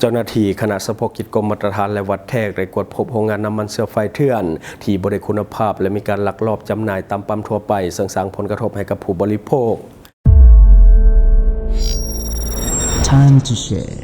เจ้าหน้าที่คณะเฉพาะกิจกรมมาตรฐานและวัดแทกได้กวดพบโรงงานน้ำมันเชื้อไฟเถื่อนที่บ่ได้คุณภาพและมีการลักลอบจำหน่ายตามปั๊มทั่วไปซึ่งสร้างผลกระทบให้กับผู้บริโภค Time to share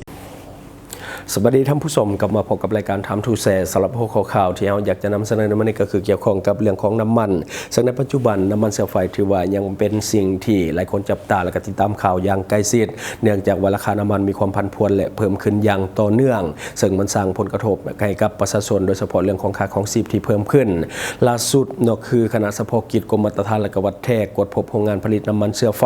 สวัสดีท่านผู้ชมกลับมาพบกับรายการทำทูแชร์สำหรับหัวข้อข่าวที่เราอยากจะนำเสนอในวันนี้ก็คือเกี่ยวข้องกับเรื่องของน้ำมันซึ่งในปัจจุบันน้ำมันเชื้อไฟถือว่ายังเป็นสิ่งที่หลายคนจับตาและก็ติดตามข่าวอย่างใกล้ชิดเนื่องจากว่าราคาน้ำมันมีความผันผวนและเพิ่มขึ้นอย่างต่อเนื่องซึ่งมันสร้างผลกระทบให้กับประชาชนโดยเฉพาะเรื่องของค่าของชีพที่เพิ่มขึ้นล่าสุดก็คือคณะเฉพาะกิจกรมมาตรฐานและก็วัดแทกกวดพบโรงงานผลิตน้ำมันเชื้อไฟ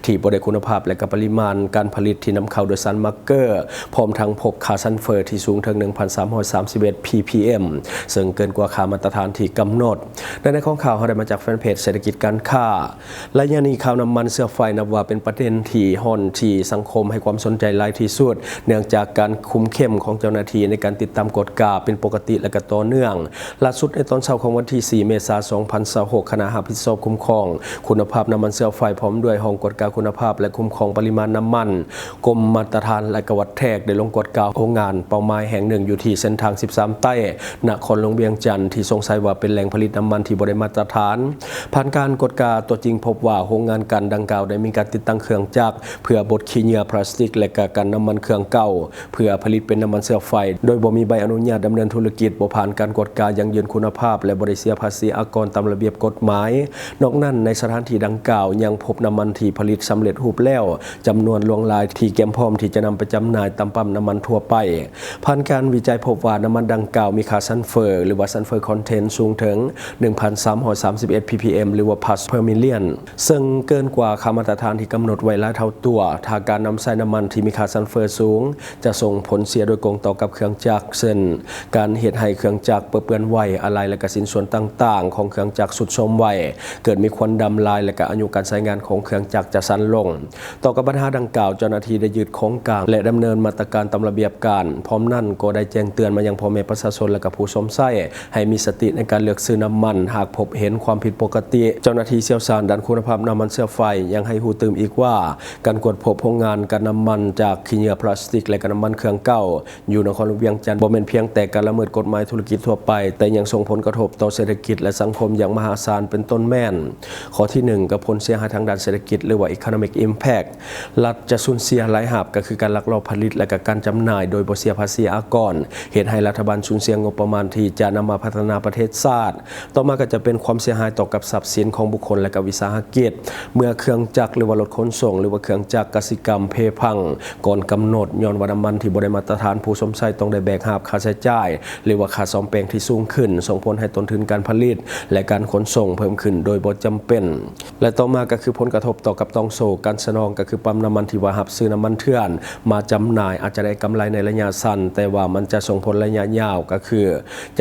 ที่บ่ได้คุณภาพและก็ปริมาณการผลิตที่นำเข้าโดยสารมาร์เกอร์พร้อมทั้งพบค่าซัลเฟอร์ที่สูงถึง 1,331 ppm ซึ่งเกินกว่าค่ามาตรฐานที่กำหนดในข้อข่าวเราได้มาจากแฟนเพจเศรษฐกิจการค้าและยังนี้ข่าวน้ำมันเชื้อไฟนับว่าเป็นประเด็นที่ฮ้อนที่สังคมให้ความสนใจหลายที่สุดเนื่องจากการคุมเข้มของเจ้าหน้าที่ในการติดตามกฎกาเป็นปกติและก็ต่อเนื่องล่าสุดในตอนเช้าของวันที่ 4 เมษายน 2026 คณะรับผิดชอบคุ้มครองคุณภาพน้ำมันเชื้อไฟพร้อมด้วยห้องกฎกาคุณภาพและคุ้มครองปริมาณน้ำมันกรมมาตรฐานและก็วัดแทกได้ลงกฎกาโรงงานเป้าหมายแห่งหนึ่งอยู่ที่เส้นทาง 13 ใต้นครหลวงเวียงจันทร์ที่สงสัยว่าเป็นแหล่งผลิตน้ำมันที่บ่ได้มาตรฐานผ่านการกฎกาตัวจริงพบว่าโรงงานกันดังกล่าวได้มีการติดตั้งเครื่องจักรเพื่อบดขี้เหงื่อพลาสติกและกันน้ำมันเครื่องเก่าเพื่อผลิตเป็นน้ำมันเชื้อไฟโดยบ่มีใบอนุญาตดำเนินธุรกิจบ่ผ่านการกฎกายังยืนคุณภาพและบ่ได้เสียภาษีอากรตามระเบียบกฎหมายนอกนั้นในสถานที่ดังกล่าวยังพบน้ำมันที่ผลิตสำเร็จรูปแล้วจำนวนลวงลายที่เตรียมพร้อมที่จะนำไปจำหน่ายตามปั๊มน้ำมันทั่วไปผ่านการวิจัยพบว่าน้ำมันดังกล่าวมีค่าซัลเฟอร์หรือว่าซัลเฟอร์คอนเทนต์สูงถึง 1,331 ppm หรือว่า parts per million ซึ่งเกินกว่าค่ามาตรฐานที่กำหนดไว้หลายเท่าตัวถ้าการนำใช้น้ำมันที่มีค่าซัลเฟอร์สูงจะส่งผลเสียโดยตรงต่อกับเครื่องจักรเช่นการเฮ็ดให้เครื่องจักรเปื้อนไวอะไรและก็สินส่วนต่างๆของเครื่องจักรสุดโทรมไวเกิดมีควันดำลายและก็อายุการใช้งานของเครื่องจักรจะสั้นลงต่อกับปัญหาดังกล่าวเจ้าหน้าที่ได้ยึดของกลางและดำเนินมาตรการตามระเบียบการพร้อมนั่นก็ได้แจ้งเตือนมายังพ่อแม่ประชาชนและกับผู้สวมใช้ให้มีสติในการเลือกซื้อน้ำมันหากพบเห็นความผิดปกติเจ้าหน้าที่เชี่ยวชาญด้านคุณภาพน้ำมันเชื้อไฟยังให้หูตื่มอีกว่าการกวดพบโรงงานการน้ำมันจากขี้เหงื่อพลาสติกและก็น้ำมันเครื่องเก่าอยู่นครหลวงเวียงจันทร์บ่แม่นเพียงแต่การละเมิดกฎหมายธุรกิจทั่วไปแต่ยังส่งผลกระทบต่อเศรษฐกิจและสังคมอย่างมหาศาลเป็นต้นแม่นข้อที่1กับผลเสียหายทางด้านเศรษฐกิจหรือว่า economic impact รัฐจะสูญเสียหลายหาบก็คือการลักลอบผลิตและก็การจำหน่ายโดยบ่เสียภาษีอากรเหตุให้รัฐบาลสูญเสียงบประมาณที่จะนำมาพัฒนาประเทศชาติต่อมาก็จะเป็นความเสียหายต่อกับทรัพย์สินของบุคคลและก็วิสาหกิจเมื่อเครื่องจักรหรือว่ารถขนส่งหรือว่าเครื่องจักรกสิกรรมเพพังก่อนกำหนดย้อนว่าน้ำมันที่บ่ได้มาตรฐานผู้สวมใช้ต้องได้แบกหาบค่าใช้จ่ายหรือว่าค่าซ่อมแปลงที่สูงขึ้นส่งผลให้ต้นทุนการผลิตและการขนส่งเพิ่มขึ้นโดยบ่จำเป็นและต่อมาก็คือผลกระทบต่อกับต้องโซ่การสนองก็คือปั๊มน้ำมันที่ว่ารับซื้อน้ำมันเถื่อนมาจำหน่ายอาจจะได้กำไรในระยะสั้นแต่ว่ามันจะส่งผลระยะยาวก็คือ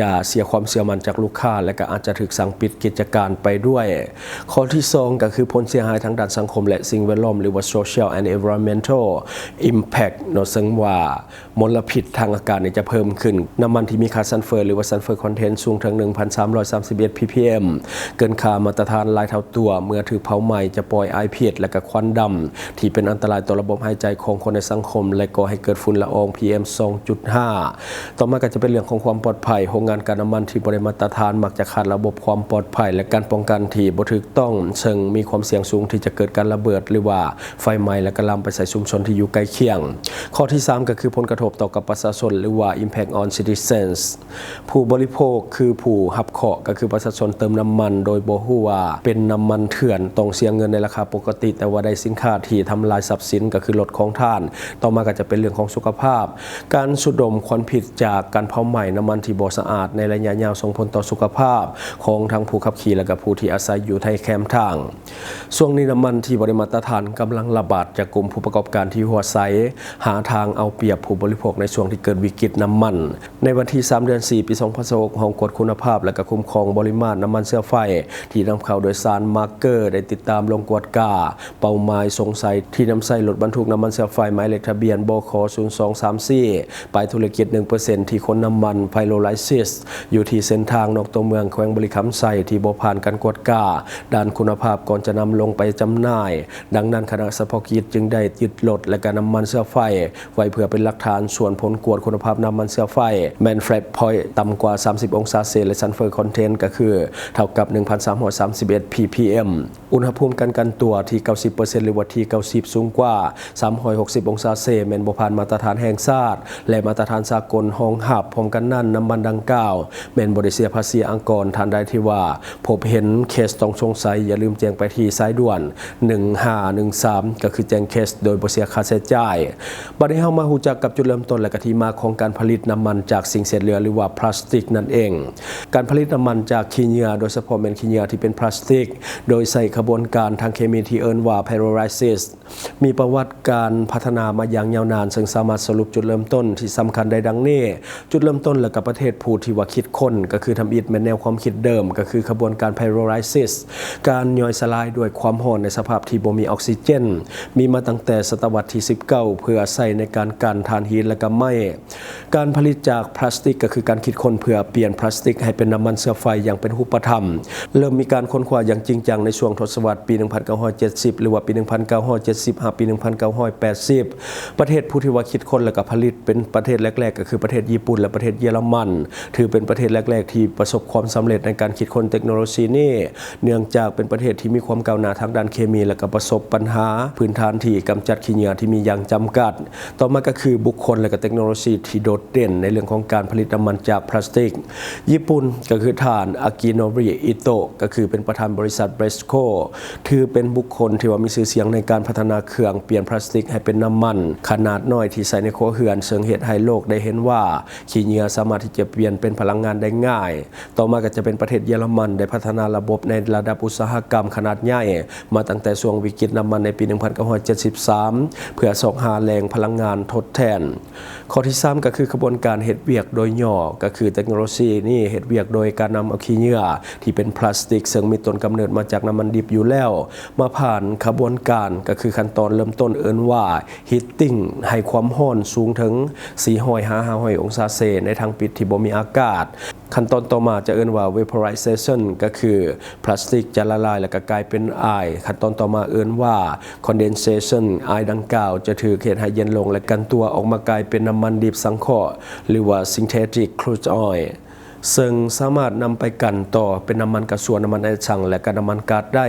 จะเสียความเชื่อมั่นจากลูกค้าและก็อาจจะถูกสั่งปิดกิจการไปด้วยข้อที่2ก็คือผลเสียหายทางด้านสังคมและสิ่งแวดล้อมหรือว่า social and environmental impact ซึ่งว่ามลพิษทางอากาศจะเพิ่มขึ้นน้ำมันที่มีค่าซัลเฟอร์หรือว่าซัลเฟอร์คอนเทนต์สูงถึง 1,331 ppm เกินค่ามาตรฐานหลายเท่าตัวเมื่อถูกเผาไหม้จะปล่อยไอพิษและก็ควันดำที่เป็นอันตรายต่อระบบหายใจของคนในสังคมและก่อให้เกิดฝุ่นละออง PM 2.5 ต่อมาก็จะเป็นเรื่องของความปลอดภัยโรงงานการน้ำมันที่บ่ได้มาตรฐานมักจะขาดระบบความปลอดภัยและการป้องกันที่บ่ถูกต้องซึ่งมีความเสี่ยงสูงที่จะเกิดการระเบิดหรือว่าไฟไหม้และก็ลามไปใส่ชุมชนที่อยู่ใกล้เคียงข้อที่3ก็คือผลกระทบต่อกับประชาชนหรือว่า impact on citizens ผู้บริโภคคือผู้รับเคราะห์ก็คือประชาชนเติมน้ำมันโดยบ่ฮู้ว่าเป็นน้ำมันเถื่อนต้องเสียเงินในราคาปกติแต่ว่าได้สินค้าที่ทำลายทรัพย์สินก็คือรถของท่านต่อมาก็จะเป็นเรื่องของสุขภาพการสูดดมควันพิษจากการเผาไหม้น้ำมันที่บ่สะอาดในระยะยาวส่งผลต่อสุขภาพของทั้งผู้ขับขี่และก็ผู้ที่อาศัยอยู่ในแคมป์ทางช่วงนี้น้ำมันที่บ่ได้มาตรฐานกำลังระบาดจากกลุ่มผู้ประกอบการที่หัวไซหาทางเอาเปรียบผู้บริโภคในช่วงที่เกิดวิกฤตน้ำมันในวันที่3 เดือน 4 ปี 2026ห้องกฎคุณภาพและก็คุ้มครองปริมาณน้ำมันเชื้อไฟที่นำเข้าโดยสารมาร์เกอร์ได้ติดตามลงกวดกาเป้าหมายสงสัยที่นำใส่รถบรรทุกน้ำมันเชื้อไฟหมายเลขทะเบียนบข ซีไปธุรกิจ 1% ที่คนน้ำมันไพโรไลซิสอยู่ที่เส้นทางนอกตัวเมืองแขวงบริคำไซที่บ่ผ่านการกวดกาด้านคุณภาพก่อนจะนำลงไปจำหน่ายดังนั้นคณะเฉพาะกิจจึงได้ยึดรถและก็น้ำมันเชื้อไฟไว้เพื่อเป็นหลักฐานส่วนผลกวดคุณภาพน้ำมันเชื้อไฟแมนแฟลตพอยต์ต่ำกว่า 30 องศาเซลเซียสและซัลเฟอร์คอนเทนต์ก็คือเท่ากับ 1,331 ppm อุณหภูมิการกันตัวที่ 90% หรือว่าที่ 90 สูงกว่า 360 องศาเซลเซียสแม่นบ่ผ่านมาตรฐานแห่งชาติและมาตรฐานสากลห้องหับพร้อมกันนั้นน้ำมันดังกล่าวแม่นบ่ได้เสียภาษีอากรท่านใดที่ว่าพบเห็นเคสต้องสงสัยอย่าลืมแจ้งไปที่สายด่วน1513ก็คือแจ้งเคสโดยบ่เสียค่าใช้จ่ายบัดนี้เฮามาฮู้จักกับจุดเริ่มต้นและก็ที่มาของการผลิตน้ำมันจากสิ่งเศษเหลือหรือว่าพลาสติกนั่นเองการผลิตน้ำมันจากขี้เหงื่อโดยเฉพาะเป็นขี้เหงื่อที่เป็นพลาสติกโดยใส่กระบวนการทางเคมีที่เอิ้นว่าไพโรไลซิสมีประวัติการพัฒนามาอย่างยาวนานซึ่งสามารถสรุปจุดเริ่มต้นที่สำคัญได้ดังนี้จุดเริ่มต้นและกับประเทศผู้ที่ว่าคิดค้นก็คือทำอิฐแม่นแนวความคิดเดิมก็คือกระบวนการไพโรไลซิสการย่อยสลายด้วยความร้อนในสภาพที่บ่มีออกซิเจนมีมาตั้งแต่ศตวรรษที่19เพื่อใช้ในการกันถ่านหินและก็ไม้การผลิตจากพลาสติกก็คือการคิดค้นเพื่อเปลี่ยนพลาสติกให้เป็นน้ำมันเชื้อไฟอย่างเป็นรูปธรรมเริ่มมีการค้นคว้าอย่างจริงจังในช่วงทศวรรษปี 1970 หรือว่าปี 1970 ปี 1980 ประเทศผู้ที่ว่าคิดค้นและก็ผลิตเป็นประเทศแรกๆก็คือประเทศญี่ปุ่นและประเทศเยอรมันถือเป็นประเทศแรกๆที่ประสบความสำเร็จในการคิดค้นเทคโนโลยีนี้เนื่องจากเป็นประเทศที่มีความก้าวหน้าทางด้านเคมีและก็ประสบปัญหาพื้นฐานที่กำจัดขี้เหงื่อที่มีอย่างจำกัดต่อมาก็คือบุคคลและก็เทคโนโลยีที่โดดเด่นในเรื่องของการผลิตน้ำมันจากพลาสติกญี่ปุ่นก็คือท่านอากิโนริอิโตะก็คือเป็นประธานบริษัทเบรสโคถือเป็นบุคคลที่ว่ามีชื่อเสียงในการพัฒนาเครื่องเปลี่ยนพลาสติกให้เป็นน้ำมันขนาดน้อยที่ใส่ในครัวเรือนซึ่งเฮ็ดให้โลกได้เห็นว่าขี้เหงื่อสามารถที่จะเปลี่ยนเป็นพลังงานได้ง่ายต่อมาก็จะเป็นประเทศเยอรมันได้พัฒนาระบบในระดับอุตสาหกรรมขนาดใหญ่มาตั้งแต่ช่วงวิกฤตน้ำมันในปี 1973 เพื่อส่งหาแหล่งพลังงานทดแทนข้อที่3ก็คือกระบวนการเฮ็ดเวียกโดยย่อก็คือเทคโนโลยีนี่เฮ็ดเวียกโดยการนำเอาขี้เหงื่อที่เป็นพลาสติกซึ่งมีต้นกำเนิดมาจากน้ำมันดิบอยู่แล้วมาผ่านกระบวนการก็คือขั้นตอนเริ่มต้นเอิ้นว่า heating ให้ความร้อนสูงถึง 400-500 องศาเซลเซียสในทางปิดที่บ่มีอากาศขั้นตอนต่อมาจะเอิ้นว่า vaporization ก็คือพลาสติกจะละลายและก็กลายเป็นไอขั้นตอนต่อมาเอิ้นว่า condensation ไอดังกล่าวจะถูกเฮ็ดให้เย็นลงและกันตัวออกมากลายเป็นน้ำมันดิบสังเคราะห์หรือว่า synthetic crude oil ซึ่งสามารถนำไปกันต่อเป็นน้ำมันกระสวนน้ำมันไอชังและก็น้ำมันก๊าซได้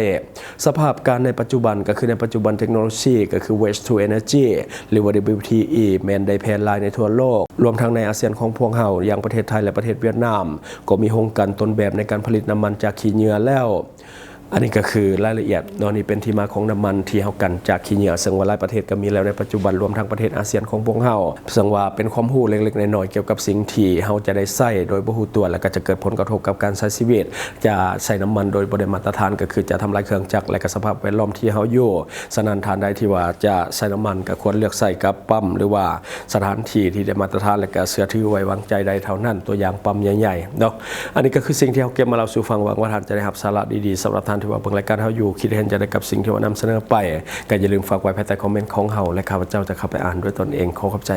สภาพการในปัจจุบันก็คือในปัจจุบันเทคโนโลยีก็คือ waste to energy หรือว่า WTE แม้นได้แพร่หลายในทั่วโลกรวมทั้งในอาเซียนของพวกเฮาอย่างประเทศไทยและประเทศเวียดนามก็มีโครงการต้นแบบในการผลิตน้ำมันจากขี้เหงื่อแล้วอันนี้ก็คือรายละเอียดนี่เป็นที่มาของน้ำมันที่เฮากันจากขี้เหงื่อซึ่งว่าหลายประเทศก็มีแล้วในปัจจุบันรวมทั้งประเทศอาเซียนของพวกเฮาซึ่งว่าเป็นความรู้เล็กๆน้อยๆเกี่ยวกับสิ่งที่เฮาจะได้ใช้โดยบ่ฮู้ตัวแล้วก็จะเกิดผลกระทบกับการใช้ชีวิตจะใช้น้ำมันโดยบ่ได้มาตรฐานก็คือจะทำลายเครื่องจักรและก็สภาพแวดล้อมที่เฮาอยู่ฉะนั้นท่านใดที่ว่าจะใช้น้ำมันก็ควรเลือกใช้กับปั๊มหรือว่าสถานที่ที่ได้มาตรฐานและก็เชื่อถือไว้วางใจได้เท่านั้นตัวอย่างปั๊มใหญ่ๆเนาะอันนี้ก็คือสิ่งที่เฮาเก็บมาเล่าสู่ฟังหวังว่าท่านจะได้รับสาระดีๆสำหรับท่านที่ว่าเบิ่งรายการเฮาอยู่คิดเห็นจะได้กับสิ่งที่ว่านำเสนอไปก็อย่าลืมฝากไว้ภายใต้คอมเมนต์ของเฮาและข้าพเจ้าจะเข้าไปอ่านด้วยตนเองขอขอบใจ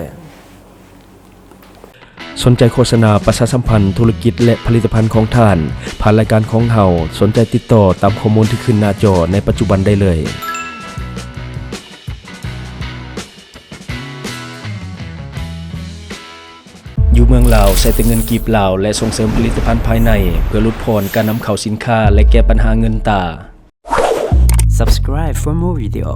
สนใจโฆษณาประชาสัมพันธ์ธุรกิจและผลิตภัณฑ์ของท่านผ่านรายการของเฮาสนใจติดต่อตามข้อมูลที่ขึ้นหน้าจอในปัจจุบันได้เลยอยู่เมืองลาวใช้แต่เงินกีบลาวและส่งเสริมผลิตภัณฑ์ภายในเพื่อลดผ่อนการนำเข้าสินค้าและแก้ปัญหาเงินตา Subscribe for more video.